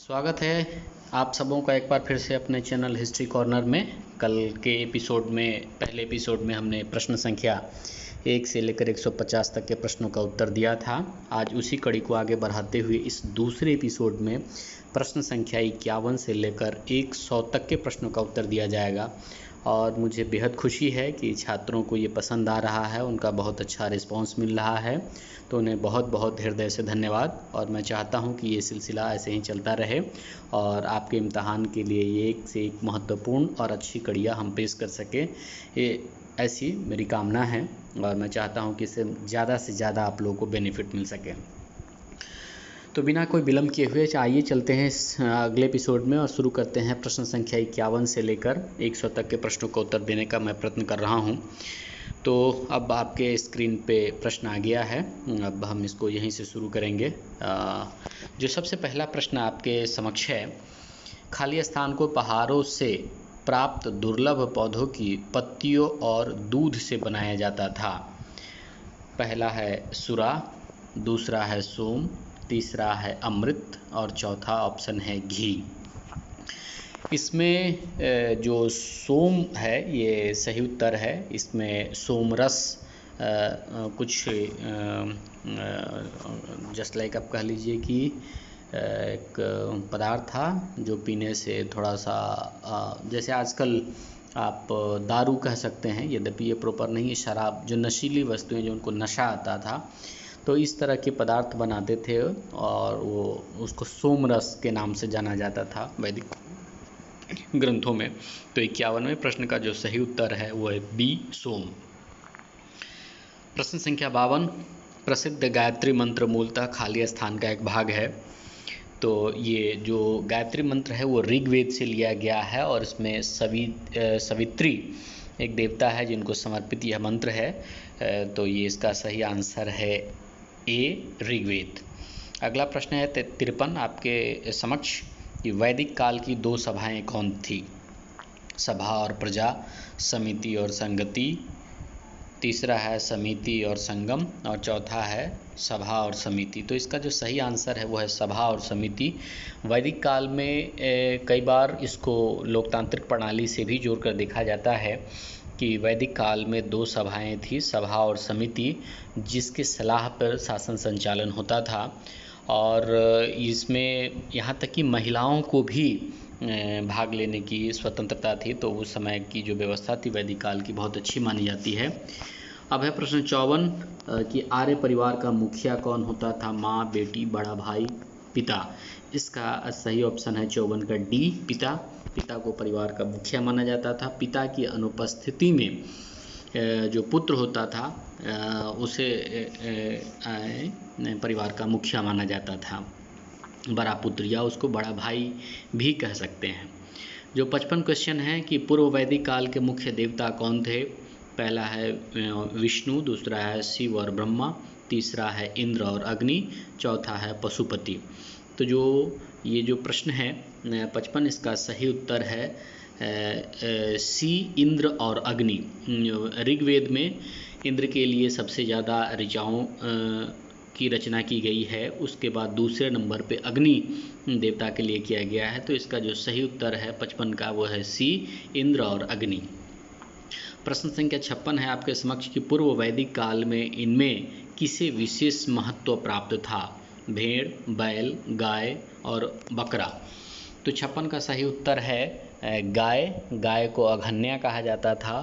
स्वागत है आप सबों का एक बार फिर से अपने चैनल हिस्ट्री कॉर्नर में। कल के एपिसोड में पहले एपिसोड में हमने प्रश्न संख्या 1 से लेकर 150 तक के प्रश्नों का उत्तर दिया था। आज उसी कड़ी को आगे बढ़ाते हुए इस दूसरे एपिसोड में प्रश्न संख्या 51 से लेकर 100 तक के प्रश्नों का उत्तर दिया जाएगा। और मुझे बेहद खुशी है कि छात्रों को ये पसंद आ रहा है, उनका बहुत अच्छा रिस्पांस मिल रहा है, तो उन्हें बहुत बहुत हृदय से धन्यवाद। और मैं चाहता हूं कि ये सिलसिला ऐसे ही चलता रहे और आपके इम्तहान के लिए ये एक से एक महत्वपूर्ण और अच्छी कड़ियाँ हम पेश कर सकें, ये ऐसी मेरी कामना है। और मैं चाहता हूं कि इससे ज़्यादा आप लोगों को बेनिफिट मिल सके। तो बिना कोई विलम्ब किए हुए आइए चलते हैं अगले एपिसोड में और शुरू करते हैं। प्रश्न संख्या 51 से लेकर 100 तक के प्रश्नों का उत्तर देने का मैं प्रयत्न कर रहा हूं। तो अब आपके स्क्रीन पे प्रश्न आ गया है, अब हम इसको यहीं से शुरू करेंगे। जो सबसे पहला प्रश्न आपके समक्ष है, खाली स्थान को पहाड़ों से प्राप्त दुर्लभ पौधों की पत्तियों और दूध से बनाया जाता था। पहला है सुरा, दूसरा है सोम, तीसरा है अमृत और चौथा ऑप्शन है घी। इसमें जो सोम है ये सही उत्तर है। इसमें सोमरस कुछ जस्ट लाइक आप कह लीजिए कि एक पदार्थ था जो पीने से थोड़ा सा जैसे आजकल आप दारू कह सकते हैं, यद्यपि ये प्रॉपर नहीं है, शराब, जो नशीली वस्तुएं जो उनको नशा आता था, तो इस तरह के पदार्थ बनाते थे और वो उसको सोमरस के नाम से जाना जाता था वैदिक ग्रंथों में। तो 51वें प्रश्न का जो सही उत्तर है वो है बी, सोम। प्रश्न संख्या 52, प्रसिद्ध गायत्री मंत्र मूलतः खाली स्थान का एक भाग है। तो ये जो गायत्री मंत्र है वो ऋग्वेद से लिया गया है और इसमें सवित्री एक देवता है जिनको समर्पित यह मंत्र है। तो ये इसका सही आंसर है ए, ऋग्वेद। अगला प्रश्न है 53 आपके समक्ष कि वैदिक काल की दो सभाएं कौन थी? सभा और प्रजा, समिति और संगति, तीसरा है समिति और संगम और चौथा है सभा और समिति। तो इसका जो सही आंसर है वो है सभा और समिति। वैदिक काल में कई बार इसको लोकतांत्रिक प्रणाली से भी जोड़कर देखा जाता है कि वैदिक काल में दो सभाएं थी, सभा और समिति, जिसके सलाह पर शासन संचालन होता था। और इसमें यहाँ तक कि महिलाओं को भी भाग लेने की स्वतंत्रता थी। तो उस समय की जो व्यवस्था थी वैदिक काल की बहुत अच्छी मानी जाती है। अब है प्रश्न 54 कि आर्य परिवार का मुखिया कौन होता था? माँ, बेटी, बड़ा भाई, पिता। इसका सही ऑप्शन है 54 का डी, पिता। पिता को परिवार का मुखिया माना जाता था। पिता की अनुपस्थिति में जो पुत्र होता था उसे परिवार का मुखिया माना जाता था, बड़ा पुत्र, या उसको बड़ा भाई भी कह सकते हैं। जो 55 क्वेश्चन है कि पूर्व वैदिक काल के मुख्य देवता कौन थे? पहला है विष्णु, दूसरा है शिव और ब्रह्मा, तीसरा है इंद्र और अग्नि, चौथा है पशुपति। तो जो ये जो प्रश्न है 55, इसका सही उत्तर है सी, इंद्र और अग्नि। ऋग्वेद में इंद्र के लिए सबसे ज़्यादा ऋचाओं की रचना की गई है, उसके बाद दूसरे नंबर पे अग्नि देवता के लिए किया गया है। तो इसका जो सही उत्तर है 55 का वो है सी, इंद्र और अग्नि। प्रश्न संख्या 56 है आपके समक्ष कि पूर्व वैदिक काल में इनमें किसे विशेष महत्व प्राप्त था? भेड़, बैल, गाय और बकरा। तो 56 का सही उत्तर है गाय। गाय को अघन्या कहा जाता था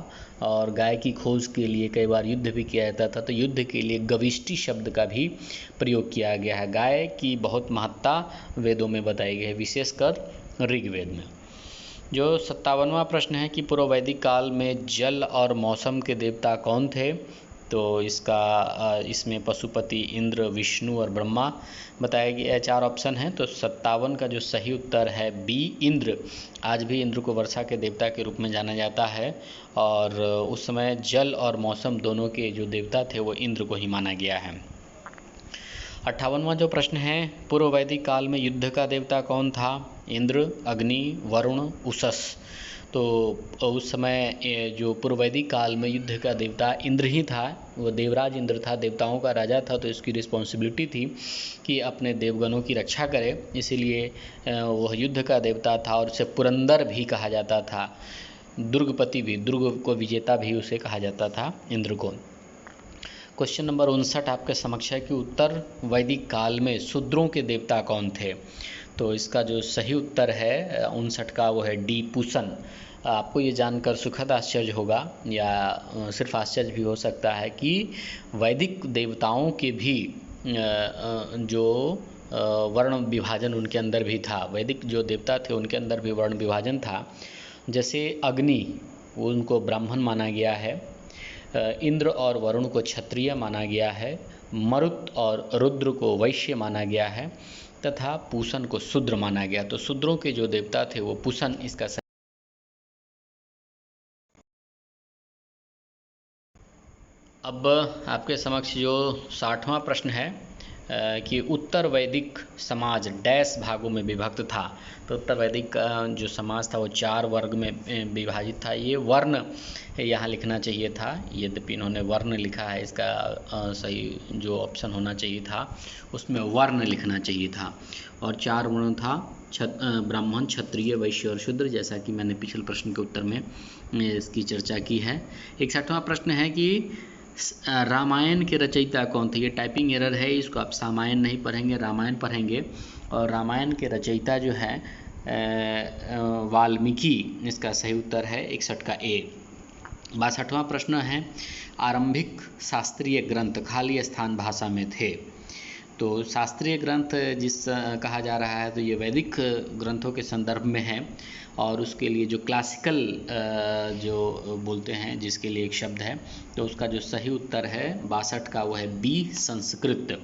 और गाय की खोज के लिए कई बार युद्ध भी किया जाता था। तो युद्ध के लिए गविष्टि शब्द का भी प्रयोग किया गया है। गाय की बहुत महत्ता वेदों में बताई गई है, विशेषकर ऋग्वेद में। जो 57वां प्रश्न है कि पूर्व वैदिक काल में जल और मौसम के देवता कौन थे? तो इसमें पशुपति, इंद्र, विष्णु और ब्रह्मा बताया गया। 4 ऑप्शन हैं, तो 57 का जो सही उत्तर है बी, इंद्र। आज भी इंद्र को वर्षा के देवता के रूप में जाना जाता है और उस समय जल और मौसम दोनों के जो देवता थे वो इंद्र को ही माना गया है। 58वां जो प्रश्न है, पूर्व वैदिक काल में युद्ध का देवता कौन था? इंद्र, अग्नि, वरुण, उषस। तो उस समय जो पूर्व वैदिक काल में युद्ध का देवता इंद्र ही था, वो देवराज इंद्र था, देवताओं का राजा था, तो इसकी रिस्पॉन्सिबिलिटी थी कि अपने देवगणों की रक्षा करे, इसीलिए वह युद्ध का देवता था और उसे पुरंदर भी कहा जाता था, दुर्गपति भी, दुर्ग को विजेता भी उसे कहा जाता था इंद्र को। क्वेश्चन नंबर 59 आपके समक्ष है कि उत्तर वैदिक काल में शूद्रों के देवता कौन थे। तो इसका जो सही उत्तर है 59 का वो है डी, पूसन। आपको ये जानकर सुखद आश्चर्य होगा या सिर्फ आश्चर्य भी हो सकता है कि वैदिक देवताओं के भी जो वर्ण विभाजन उनके अंदर भी था, वैदिक जो देवता थे उनके अंदर भी वर्ण विभाजन था। जैसे अग्नि, उनको ब्राह्मण माना गया है, इंद्र और वरुण को क्षत्रिय माना गया है, मरुत और रुद्र को वैश्य माना गया है तथा पूसन को शूद्र माना गया। तो शूद्रों के जो देवता थे वो पूसन इसका सही। अब आपके समक्ष जो 60वां प्रश्न है कि उत्तर वैदिक समाज डैश भागों में विभक्त था। तो उत्तर वैदिक जो समाज था वो 4 वर्ग में विभाजित था। ये वर्ण यहाँ लिखना चाहिए था, यद्यपि इन्होंने वर्ण लिखा है, इसका सही जो ऑप्शन होना चाहिए था उसमें वर्ण लिखना चाहिए था। और 4 वर्ण था, ब्राह्मण, क्षत्रिय, वैश्य और शूद्र, जैसा कि मैंने पिछले प्रश्न के उत्तर में इसकी चर्चा की है। 61वां प्रश्न है कि रामायण के रचयिता कौन थे। ये टाइपिंग एरर है, इसको आप सामायण नहीं पढ़ेंगे, रामायण पढ़ेंगे। और रामायण के रचयिता जो है वाल्मीकि, इसका सही उत्तर है 61 का ए। 62वां प्रश्न है आरंभिक शास्त्रीय ग्रंथ खाली स्थान भाषा में थे। तो शास्त्रीय ग्रंथ जिस कहा जा रहा है तो ये वैदिक ग्रंथों के संदर्भ में है, और उसके लिए जो क्लासिकल जो बोलते हैं जिसके लिए एक शब्द है, तो उसका जो सही उत्तर है 62 का वो है बी, संस्कृत।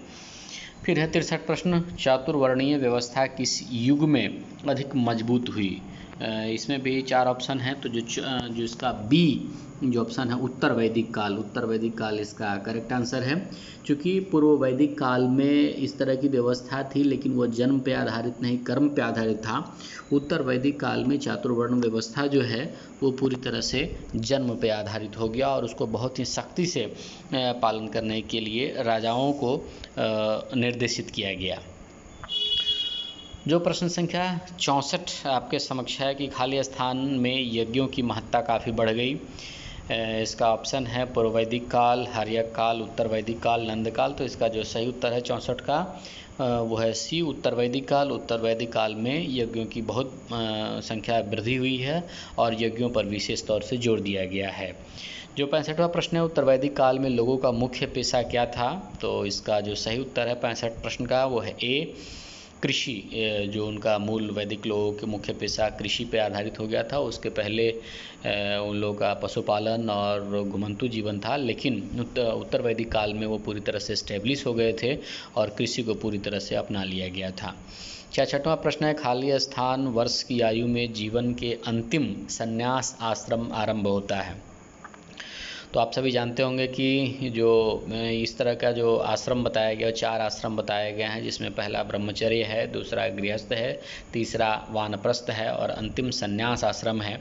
फिर है 63 प्रश्न, चातुर्वर्णीय व्यवस्था किस युग में अधिक मजबूत हुई। इसमें भी 4 ऑप्शन हैं, तो जो इसका बी जो ऑप्शन है उत्तर वैदिक काल, उत्तर वैदिक काल इसका करेक्ट आंसर है। क्योंकि पूर्व वैदिक काल में इस तरह की व्यवस्था थी लेकिन वो जन्म पे आधारित नहीं, कर्म पे आधारित था। उत्तर वैदिक काल में चातुर्वर्ण व्यवस्था जो है वो पूरी तरह से जन्म पे आधारित हो गया और उसको बहुत ही सख्ती से पालन करने के लिए राजाओं को निर्देशित किया गया। जो प्रश्न संख्या 64 आपके समक्ष है कि खाली स्थान में यज्ञों की महत्ता काफ़ी बढ़ गई। इसका ऑप्शन है पूर्व वैदिक काल, हर्यक काल, उत्तर वैदिक काल, नंद काल। तो इसका जो सही उत्तर है 64 का वो है सी, उत्तर वैदिक काल। उत्तर वैदिक काल में यज्ञों की बहुत संख्या वृद्धि हुई है और यज्ञों पर विशेष तौर से जोर दिया गया है। जो 65वां प्रश्न है उत्तर वैदिक काल में लोगों का मुख्य पेशा क्या था। तो इसका जो सही उत्तर है 65 प्रश्न का वो है ए, कृषि। जो उनका मूल वैदिक लोगों के मुख्य पेशा कृषि पे आधारित हो गया था। उसके पहले उन लोगों का पशुपालन और घुमंतु जीवन था, लेकिन उत्तर वैदिक काल में वो पूरी तरह से स्टेब्लिश हो गए थे और कृषि को पूरी तरह से अपना लिया गया था। 66वां प्रश्न है खाली स्थान वर्ष की आयु में जीवन के अंतिम संन्यास आश्रम आरंभ होता है। तो आप सभी जानते होंगे कि जो इस तरह का जो आश्रम बताया गया, 4 आश्रम बताए गए हैं, जिसमें पहला ब्रह्मचर्य है, दूसरा गृहस्थ है, तीसरा वानप्रस्थ है और अंतिम संन्यास आश्रम है।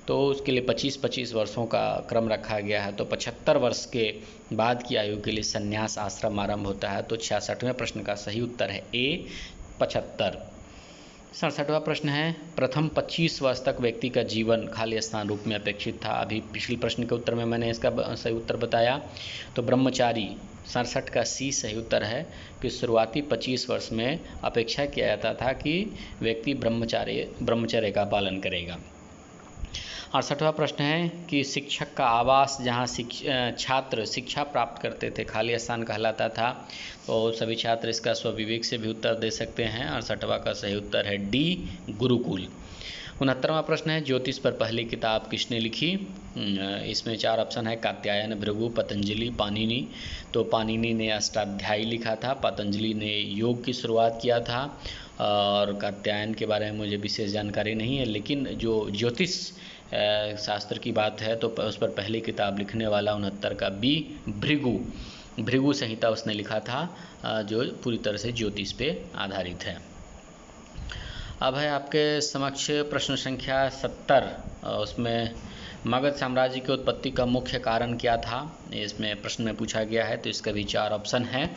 तो उसके लिए 25-25 वर्षों का क्रम रखा गया है। तो 75 वर्ष के बाद की आयु के लिए संन्यास आश्रम आरंभ होता है। तो 66वें प्रश्न का सही उत्तर है ए, 75। 67वां प्रश्न है प्रथम 25 वर्ष तक व्यक्ति का जीवन खाली स्थान रूप में अपेक्षित था। अभी पिछले प्रश्न के उत्तर में मैंने इसका सही उत्तर बताया। तो ब्रह्मचारी 67 का सी सही उत्तर है कि शुरुआती 25 वर्ष में अपेक्षा किया जाता था कि व्यक्ति ब्रह्मचर्य का पालन करेगा। 68वां प्रश्न है कि शिक्षक का आवास जहाँ छात्र शिक्षा प्राप्त करते थे खाली स्थान कहलाता था। तो सभी छात्र इसका स्वविवेक से भी उत्तर दे सकते हैं। 68वां का सही उत्तर है डी, गुरुकुल। 69वां प्रश्न है ज्योतिष पर पहली किताब किसने लिखी। इसमें 4 ऑप्शन है कात्यायन, भृगु, पतंजलि, पाणिनि। तो पाणिनि ने अष्टाध्यायी लिखा था, पतंजलि ने योग की शुरुआत किया था और कात्यायन के बारे में मुझे विशेष जानकारी नहीं है। लेकिन जो ज्योतिष शास्त्र की बात है तो उस पर पहली किताब लिखने वाला 69 का बी, भृगु संहिता उसने लिखा था, जो पूरी तरह से ज्योतिष पे आधारित है। अब है आपके समक्ष प्रश्न संख्या 70। उसमें मगध साम्राज्य की उत्पत्ति का मुख्य कारण क्या था, इसमें प्रश्न में पूछा गया है। तो इसका भी 4 ऑप्शन है।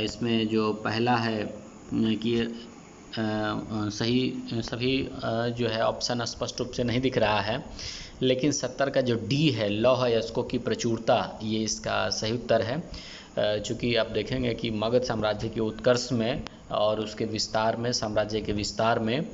इसमें जो पहला है कि सही सभी जो है ऑप्शन स्पष्ट रूप से नहीं दिख रहा है, लेकिन 70 का जो डी है लौह अयस्कों की प्रचुरता, ये इसका सही उत्तर है। चूँकि आप देखेंगे कि मगध साम्राज्य के उत्कर्ष में और उसके विस्तार में, साम्राज्य के विस्तार में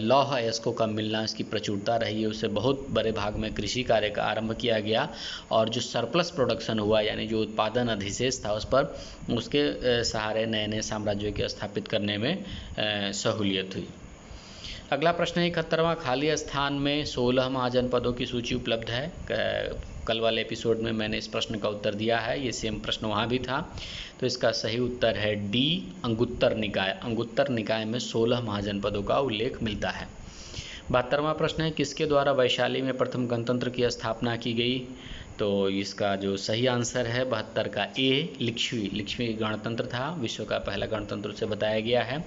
लौह अयस्कों का मिलना इसकी प्रचुरता रही है। उससे बहुत बड़े भाग में कृषि कार्य का आरंभ किया गया और जो सरप्लस प्रोडक्शन हुआ, यानी जो उत्पादन अधिशेष था, उस पर उसके सहारे नए नए साम्राज्यों के स्थापित करने में सहूलियत हुई। अगला प्रश्न है 71वां, खाली स्थान में 16 महाजनपदों की सूची उपलब्ध है। कल वाले एपिसोड में मैंने इस प्रश्न का उत्तर दिया है, ये सेम प्रश्न वहाँ भी था। तो इसका सही उत्तर है डी, अंगुत्तर निकाय। अंगुत्तर निकाय में 16 महाजनपदों का उल्लेख मिलता है। 72वां प्रश्न है किसके द्वारा वैशाली में प्रथम गणतंत्र की स्थापना की गई। तो इसका जो सही आंसर है 72 का ए, लिच्छवी। लिच्छवी गणतंत्र था, विश्व का पहला गणतंत्र से बताया गया है।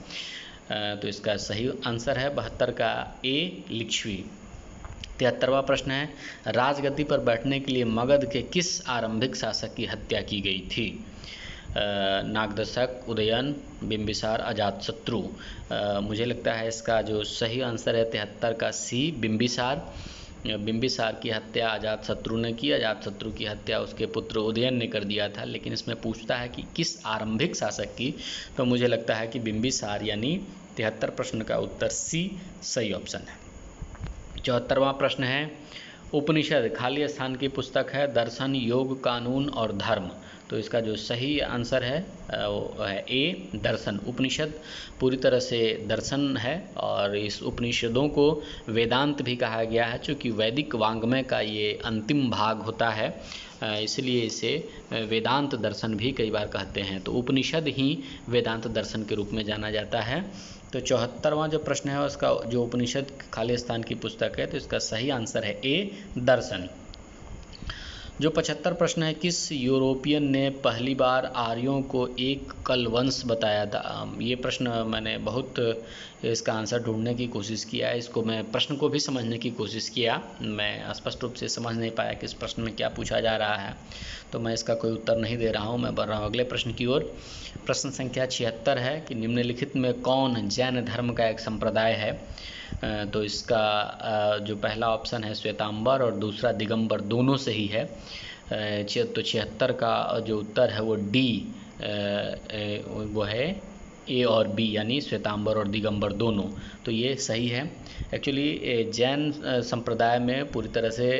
तो इसका सही आंसर है 72 का ए, लिच्छवी। 73वां प्रश्न है राजगद्दी पर बैठने के लिए मगध के किस आरंभिक शासक की हत्या की गई थी। नागदशक, उदयन, बिंबिसार, अजातशत्रु। मुझे लगता है इसका जो सही आंसर है 73 का सी, बिंबिसार। बिंबिसार की हत्या अजातशत्रु ने की। अजातशत्रु की हत्या उसके पुत्र उदयन ने कर दिया था। लेकिन इसमें पूछता है कि किस आरंभिक शासक की, तो मुझे लगता है कि बिंबिसार, यानी 73 प्रश्न का उत्तर सी सही ऑप्शन है। 74वां प्रश्न है उपनिषद खाली स्थान की पुस्तक है दर्शन, योग, कानून और धर्म। तो इसका जो सही आंसर है वो है ए, दर्शन। उपनिषद पूरी तरह से दर्शन है और इस उपनिषदों को वेदांत भी कहा गया है, चूँकि वैदिक वांग्मय का ये अंतिम भाग होता है, इसलिए इसे वेदांत दर्शन भी कई बार कहते हैं। तो उपनिषद ही वेदांत दर्शन के रूप में जाना जाता है। तो 74वां जो प्रश्न है उसका जो उपनिषद खाली स्थान की पुस्तक है, तो इसका सही आंसर है ए, दर्शन। जो 75 प्रश्न है किस यूरोपियन ने पहली बार आर्यों को एक कलवंश बताया था। ये प्रश्न मैंने बहुत इसका आंसर ढूंढने की कोशिश किया है। इसको मैं प्रश्न को भी समझने की कोशिश किया, मैं स्पष्ट रूप से समझ नहीं पाया कि इस प्रश्न में क्या पूछा जा रहा है, तो मैं इसका कोई उत्तर नहीं दे रहा हूँ। मैं बढ़ रहा हूँ अगले प्रश्न की ओर। प्रश्न संख्या 76 है कि निम्नलिखित में कौन जैन धर्म का एक संप्रदाय है। तो इसका जो पहला ऑप्शन है श्वेतांबर और दूसरा दिगंबर, दोनों सही है। तो 76 का जो उत्तर है वो डी, वो है ए और बी, यानी श्वेतांबर और दिगंबर दोनों। तो ये सही है। एक्चुअली जैन संप्रदाय में पूरी तरह से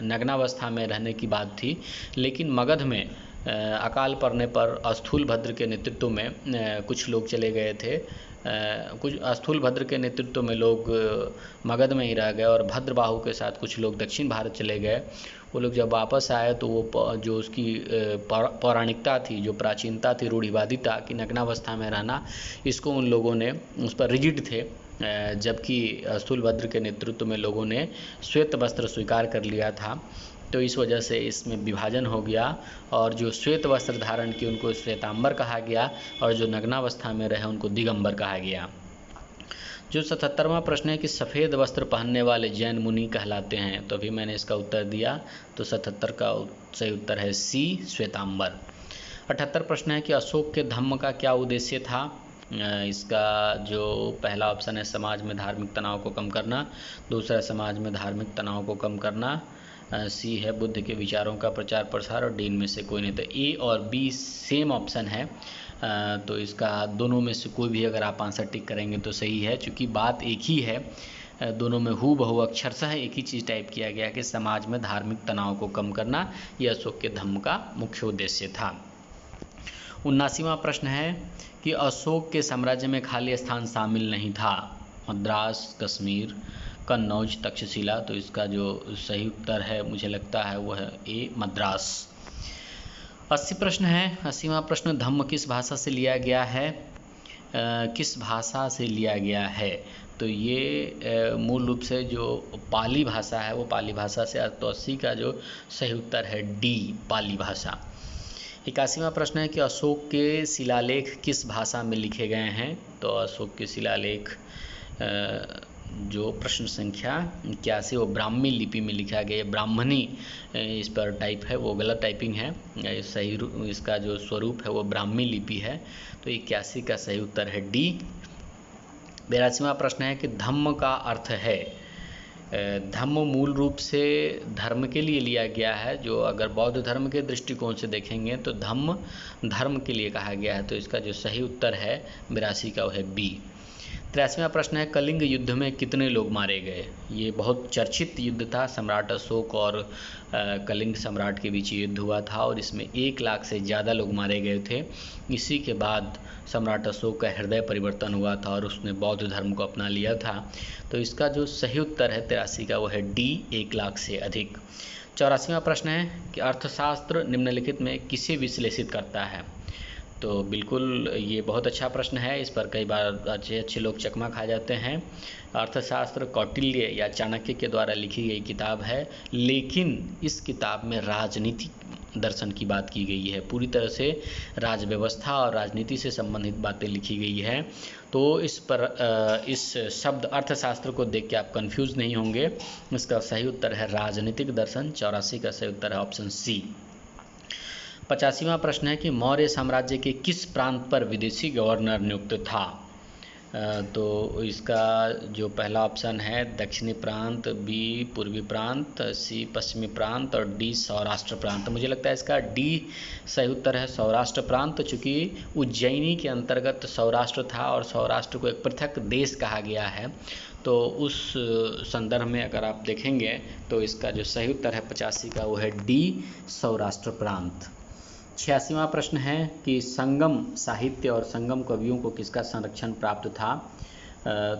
नग्नावस्था में रहने की बात थी, लेकिन मगध में अकाल पड़ने पर स्थूलभद्र के नेतृत्व में कुछ लोग चले गए थे। कुछ स्थूलभद्र के नेतृत्व में लोग मगध में ही रह गए और भद्रबाहु के साथ कुछ लोग दक्षिण भारत चले गए। वो लोग जब वापस आए तो वो जो उसकी पौराणिकता थी, जो प्राचीनता थी, रूढ़िवादिता कि नग्नावस्था में रहना, इसको उन लोगों ने उस पर रिजिड थे, जबकि स्थूलभद्र के नेतृत्व में लोगों ने श्वेत वस्त्र स्वीकार कर लिया था। तो इस वजह से इसमें विभाजन हो गया और जो श्वेत वस्त्र धारण किए उनको श्वेतांबर कहा गया और जो नग्नावस्था में रहे उनको दिगंबर कहा गया। जो 77वां प्रश्न है कि सफ़ेद वस्त्र पहनने वाले जैन मुनि कहलाते हैं। तो अभी मैंने इसका उत्तर दिया, तो 77 का सही उत्तर है सी, श्वेतांबर। 78 प्रश्न है कि अशोक के धम्म का क्या उद्देश्य था। इसका जो पहला ऑप्शन है समाज में धार्मिक तनाव को कम करना, दूसरा समाज में धार्मिक तनाव को कम करना, सी है बुद्ध के विचारों का प्रचार प्रसार और डी इनमें से कोई नहीं। तो ए और बी सेम ऑप्शन है। तो इसका दोनों में से कोई भी अगर आप आंसर टिक करेंगे तो सही है, क्योंकि बात एक ही है। दोनों में हूबहू अक्षरशः एक ही चीज़ टाइप किया गया कि समाज में धार्मिक तनाव को कम करना, यह अशोक के धम्म का मुख्य उद्देश्य था। 79वां प्रश्न है कि अशोक के साम्राज्य में खाली स्थान शामिल नहीं था। मद्रास, कश्मीर, कन्नौज, तक्षशिला। तो इसका जो सही उत्तर है मुझे लगता है वो है ए, मद्रास। 80 प्रश्न है। 80वां प्रश्न धम्म किस भाषा से लिया गया है। किस भाषा से लिया गया है, तो ये मूल रूप से जो पाली भाषा है वो पाली भाषा से। तो 80 का जो सही उत्तर है डी, पाली भाषा। 81वां प्रश्न है कि अशोक के शिलालेख किस भाषा में लिखे गए हैं। तो अशोक के शिलालेख जो प्रश्न संख्या 81 वो ब्राह्मी लिपि में लिखा गया, ब्राह्मणी इस पर टाइप है, वो गलत टाइपिंग है। सही इसका जो स्वरूप है वो ब्राह्मी लिपि है। तो 81 का सही उत्तर है डी। 82वां प्रश्न है कि धम्म का अर्थ है। धम्म मूल रूप से धर्म के लिए लिया गया है। जो अगर बौद्ध धर्म के दृष्टिकोण से देखेंगे तो धम्म धर्म के लिए कहा गया है। तो इसका जो सही उत्तर है 82 का वो है बी। 83वां प्रश्न है कलिंग युद्ध में कितने लोग मारे गए। ये बहुत चर्चित युद्ध था। सम्राट अशोक और कलिंग सम्राट के बीच युद्ध हुआ था और इसमें 1 लाख से ज़्यादा लोग मारे गए थे। इसी के बाद सम्राट अशोक का हृदय परिवर्तन हुआ था और उसने बौद्ध धर्म को अपना लिया था। तो इसका जो सही उत्तर है 83 का वो है डी, 1 लाख से अधिक। 84वां प्रश्न है कि अर्थशास्त्र निम्नलिखित में किसे विश्लेषित करता है। तो बिल्कुल ये बहुत अच्छा प्रश्न है। इस पर कई बार अच्छे लोग चकमा खा जाते हैं। अर्थशास्त्र कौटिल्य या चाणक्य के द्वारा लिखी गई किताब है, लेकिन इस किताब में राजनीतिक दर्शन की बात की गई है। पूरी तरह से राज व्यवस्था और राजनीति से संबंधित बातें लिखी गई है। तो इस शब्द अर्थशास्त्र को देख के आप कंफ्यूज नहीं होंगे। इसका सही उत्तर है राजनीतिक दर्शन। 84 का सही उत्तर है ऑप्शन सी। 85वां प्रश्न है कि मौर्य साम्राज्य के किस प्रांत पर विदेशी गवर्नर नियुक्त था। तो इसका जो पहला ऑप्शन है दक्षिणी प्रांत, बी पूर्वी प्रांत, सी पश्चिमी प्रांत और डी सौराष्ट्र प्रांत। मुझे लगता है इसका डी सही उत्तर है सौराष्ट्र प्रांत, चूँकि उज्जैनी के अंतर्गत सौराष्ट्र था और सौराष्ट्र को एक पृथक देश कहा गया है। तो उस संदर्भ में अगर आप देखेंगे तो इसका जो सही उत्तर है 85 का वो है डी सौराष्ट्र प्रांत। 86वां प्रश्न है कि संगम साहित्य और संगम कवियों को किसका संरक्षण प्राप्त था।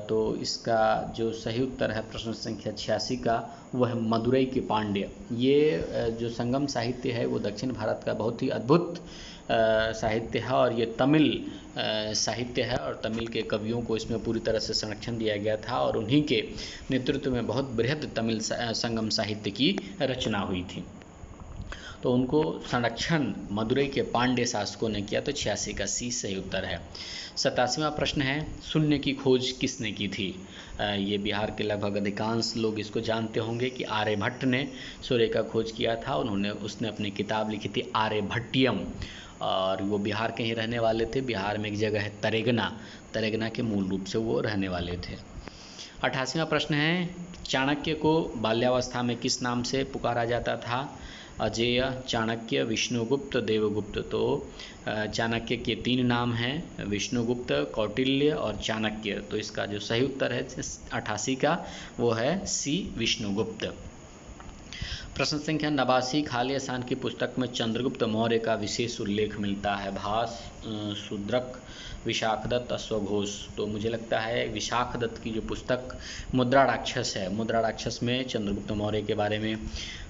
तो इसका जो सही उत्तर है प्रश्न संख्या 86 का वह है मदुरई के पांड्य। ये जो संगम साहित्य है वो दक्षिण भारत का बहुत ही अद्भुत साहित्य है और ये तमिल साहित्य है और तमिल के कवियों को इसमें पूरी तरह से संरक्षण दिया गया था और उन्हीं के नेतृत्व में बहुत बृहद तमिल संगम साहित्य की रचना हुई थी। तो उनको संरक्षण मदुरई के पांड्य शासकों ने किया। तो 86 का सी सही उत्तर है। 87वां प्रश्न है शून्य की खोज किसने की थी। ये बिहार के लगभग अधिकांश लोग इसको जानते होंगे कि आर्यभट्ट ने सूर्य का खोज किया था। उसने अपनी किताब लिखी थी आर्यभट्टियम और वो बिहार के ही रहने वाले थे। बिहार में एक जगह है तरेगना के मूल रूप से वो रहने वाले थे। 88वां प्रश्न है चाणक्य को बाल्यावस्था में किस नाम से पुकारा जाता था। अजेय, चाणक्य, विष्णुगुप्त, देवगुप्त। तो चाणक्य के 3 नाम हैं, विष्णुगुप्त, कौटिल्य और चाणक्य। तो इसका जो सही उत्तर है 88 का वो है सी विष्णुगुप्त। प्रश्न संख्या 89 खालिद शान की पुस्तक में चंद्रगुप्त मौर्य का विशेष उल्लेख मिलता है। भास, शूद्रक, विशाखदत्त, अश्वघोष। तो मुझे लगता है विशाखदत्त की जो पुस्तक मुद्रा राक्षस है, मुद्रा राक्षस में चंद्रगुप्त मौर्य के बारे में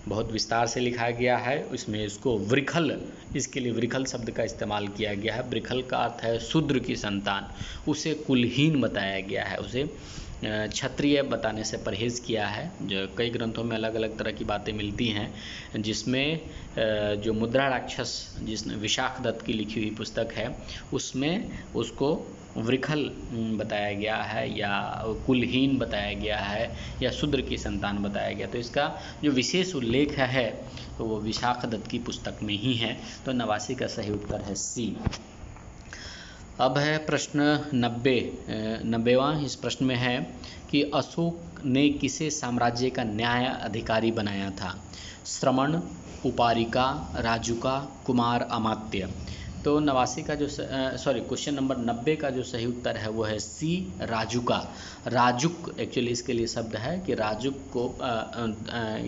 बहुत विस्तार से लिखा गया है। इसमें इसको वृखल, इसके लिए वृखल शब्द का इस्तेमाल किया गया है। वृखल का अर्थ है शूद्र की संतान। उसे कुलहीन बताया गया है, उसे क्षत्रिय बताने से परहेज़ किया है। जो कई ग्रंथों में अलग अलग तरह की बातें मिलती हैं, जिसमें जो मुद्रा राक्षस जिसने विशाखदत्त की लिखी हुई पुस्तक है उसमें उसको वृखल बताया गया है या कुलहीन बताया गया है या शूद्र की संतान बताया गया। तो इसका जो विशेष उल्लेख है तो वो विशाखदत्त की पुस्तक में ही है। तो 89 का सही उत्तर है सी। अब है प्रश्न 90वां। इस प्रश्न में है कि अशोक ने किसे साम्राज्य का न्याय अधिकारी बनाया था। श्रमण, उपारिका, राजुका, कुमार, अमात्य। तो 89 का जो क्वेश्चन नंबर 90 का जो सही उत्तर है वो है सी राजुका। राजुक एक्चुअली इसके लिए शब्द है कि राजुक को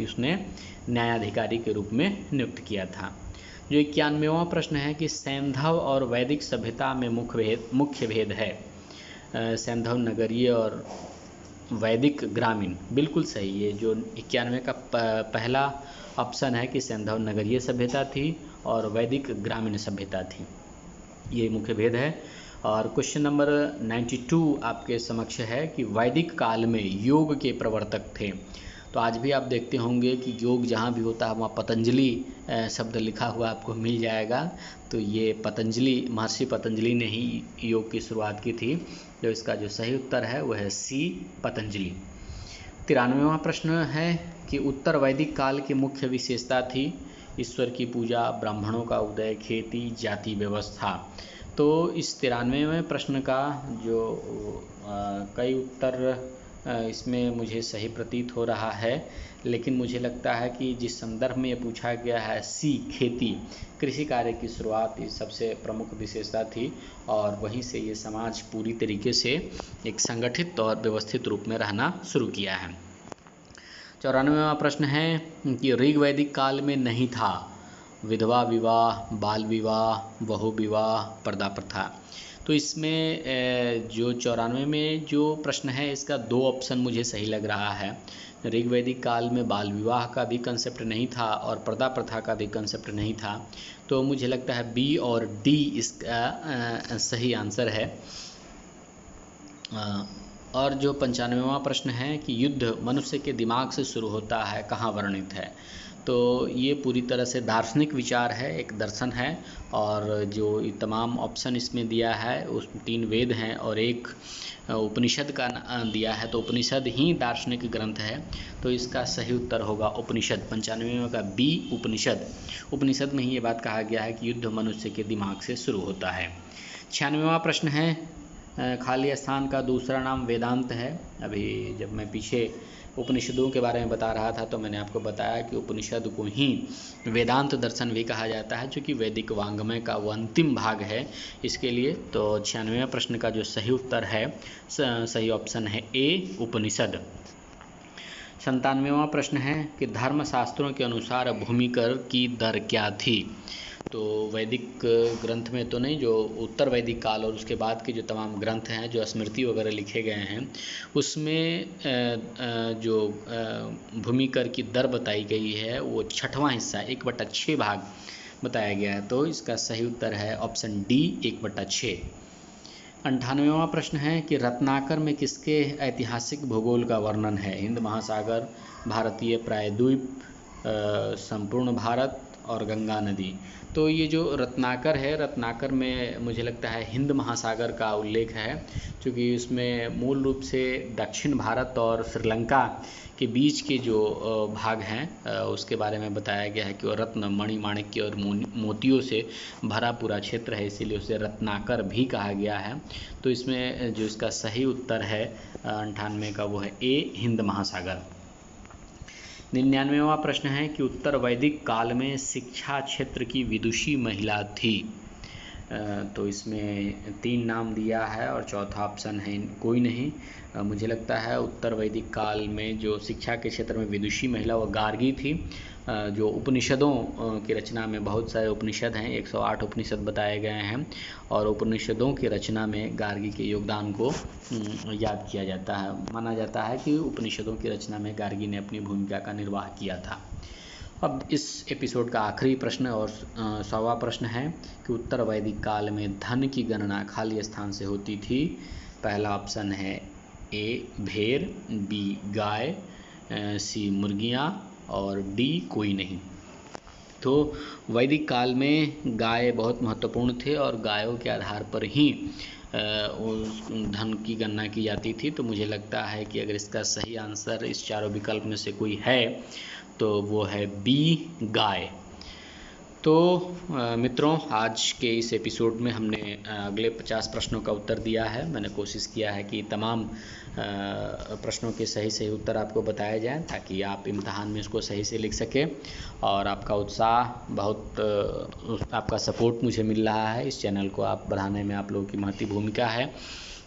उसने न्यायाधिकारी के रूप में नियुक्त किया था। जो 91वां प्रश्न है कि सैंधव और वैदिक सभ्यता में मुख्य भेद है। सैंधव नगरीय और वैदिक ग्रामीण। बिल्कुल सही है। जो 91 का पहला ऑप्शन है कि सैंधव नगरीय सभ्यता थी और वैदिक ग्रामीण सभ्यता थी, ये मुख्य भेद है। और क्वेश्चन नंबर 92 आपके समक्ष है कि वैदिक काल में योग के प्रवर्तक थे। तो आज भी आप देखते होंगे कि योग जहाँ भी होता है वहाँ पतंजलि शब्द लिखा हुआ आपको मिल जाएगा। तो ये पतंजलि, महर्षि पतंजलि ने ही योग की शुरुआत की थी। तो इसका जो सही उत्तर है वह है सी, पतंजलि। 93वां प्रश्न है कि उत्तर वैदिक काल की मुख्य विशेषता थी ईश्वर की पूजा, ब्राह्मणों का उदय, खेती, जाति व्यवस्था। तो इस 93वें प्रश्न का जो कई उत्तर इसमें मुझे सही प्रतीत हो रहा है, लेकिन मुझे लगता है कि जिस संदर्भ में ये पूछा गया है सी, खेती, कृषि कार्य की शुरुआत इस सबसे प्रमुख विशेषता थी और वहीं से ये समाज पूरी तरीके से एक संगठित और व्यवस्थित रूप में रहना शुरू किया है। 94वां प्रश्न है कि ऋग वैदिक काल में नहीं था विधवा विवाह, बाल विवाह, बहु विवाह, पर्दा प्रथा। तो इसमें जो 94 में जो प्रश्न है इसका 2 ऑप्शन मुझे सही लग रहा है। ऋग वैदिक काल में बाल विवाह का भी कंसेप्ट नहीं था और पर्दा प्रथा का भी कंसेप्ट नहीं था। तो मुझे लगता है बी और डी इसका सही आंसर है। और जो 95वां प्रश्न है कि युद्ध मनुष्य के दिमाग से शुरू होता है, कहाँ वर्णित है। तो ये पूरी तरह से दार्शनिक विचार है, एक दर्शन है और जो तमाम ऑप्शन इसमें दिया है उस 3 वेद हैं और एक उपनिषद का दिया है। तो उपनिषद ही दार्शनिक ग्रंथ है, तो इसका सही उत्तर होगा उपनिषद। 95वें का बी, उपनिषद। उपनिषद में ही ये बात कहा गया है कि युद्ध मनुष्य के दिमाग से शुरू होता है। 96वां प्रश्न है खाली स्थान का दूसरा नाम वेदांत है। अभी जब मैं पीछे उपनिषदों के बारे में बता रहा था तो मैंने आपको बताया कि उपनिषद को ही वेदांत दर्शन भी कहा जाता है, जो कि वैदिक वांग्मय का वो अंतिम भाग है इसके लिए। तो 96वें प्रश्न का जो सही उत्तर है, सही ऑप्शन है ए, उपनिषद। 97वां प्रश्न है कि धर्मशास्त्रों के अनुसार भूमिकर की दर क्या थी। तो वैदिक ग्रंथ में तो नहीं, जो उत्तर वैदिक काल और उसके बाद के जो तमाम ग्रंथ हैं, जो स्मृति वगैरह लिखे गए हैं, उसमें जो भूमिकर की दर बताई गई है वो 6वां हिस्सा 1/6 भाग बताया गया है। तो इसका सही उत्तर है ऑप्शन डी, 1/6। 98वां प्रश्न है कि रत्नाकर में किसके ऐतिहासिक भूगोल का वर्णन है। हिंद महासागर, भारतीय प्रायद्वीप, संपूर्ण भारत और गंगा नदी। तो ये जो रत्नाकर है, रत्नाकर में मुझे लगता है हिंद महासागर का उल्लेख है, क्योंकि उसमें मूल रूप से दक्षिण भारत और श्रीलंका के बीच के जो भाग हैं उसके बारे में बताया गया है कि वो रत्न, मणि, माणिक्य और मोतियों से भरा पूरा क्षेत्र है, इसीलिए उसे रत्नाकर भी कहा गया है। तो इसमें जो इसका सही उत्तर है 98 का वो है ए, हिंद महासागर। 99वां प्रश्न है कि उत्तर वैदिक काल में शिक्षा क्षेत्र की विदुषी महिला थी। तो इसमें 3 नाम दिया है और चौथा ऑप्शन है कोई नहीं। मुझे लगता है उत्तर वैदिक काल में जो शिक्षा के क्षेत्र में विदुषी महिला वो गार्गी थी। जो उपनिषदों की रचना में बहुत सारे उपनिषद हैं, 108 उपनिषद बताए गए हैं और उपनिषदों की रचना में गार्गी के योगदान को याद किया जाता है। माना जाता है कि उपनिषदों की रचना में गार्गी ने अपनी भूमिका का निर्वाह किया था। अब इस एपिसोड का आखिरी प्रश्न और 100वां प्रश्न है कि उत्तर वैदिक काल में धन की गणना खाली स्थान से होती थी। पहला ऑप्शन है ए, भेड़, बी, गाय, सी, मुर्गियाँ और डी, कोई नहीं। तो वैदिक काल में गाय बहुत महत्वपूर्ण थे और गायों के आधार पर ही धन की गणना की जाती थी। तो मुझे लगता है कि अगर इसका सही आंसर इस चारों विकल्प में से कोई है तो वो है बी, गाय। तो मित्रों, आज के इस एपिसोड में हमने अगले 50 प्रश्नों का उत्तर दिया है। मैंने कोशिश किया है कि तमाम प्रश्नों के सही उत्तर आपको बताए जाएं ताकि आप इम्तहान में इसको सही से लिख सकें। और आपका उत्साह, बहुत आपका सपोर्ट मुझे मिल रहा है। इस चैनल को आप बढ़ाने में आप लोगों की महती भूमिका है।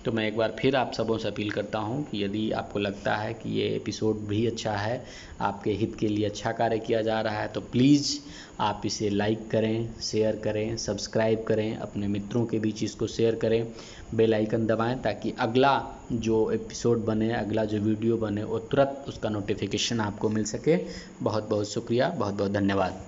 तो मैं एक बार फिर आप सबों से अपील करता हूं कि यदि आपको लगता है कि ये एपिसोड भी अच्छा है, आपके हित के लिए अच्छा कार्य किया जा रहा है, तो प्लीज़ आप इसे लाइक करें, शेयर करें, सब्सक्राइब करें, अपने मित्रों के बीच इसको शेयर करें, बेल आइकन दबाएं ताकि अगला जो एपिसोड बने, अगला जो वीडियो बने वो तुरंत उसका नोटिफिकेशन आपको मिल सके। बहुत बहुत शुक्रिया, बहुत बहुत धन्यवाद।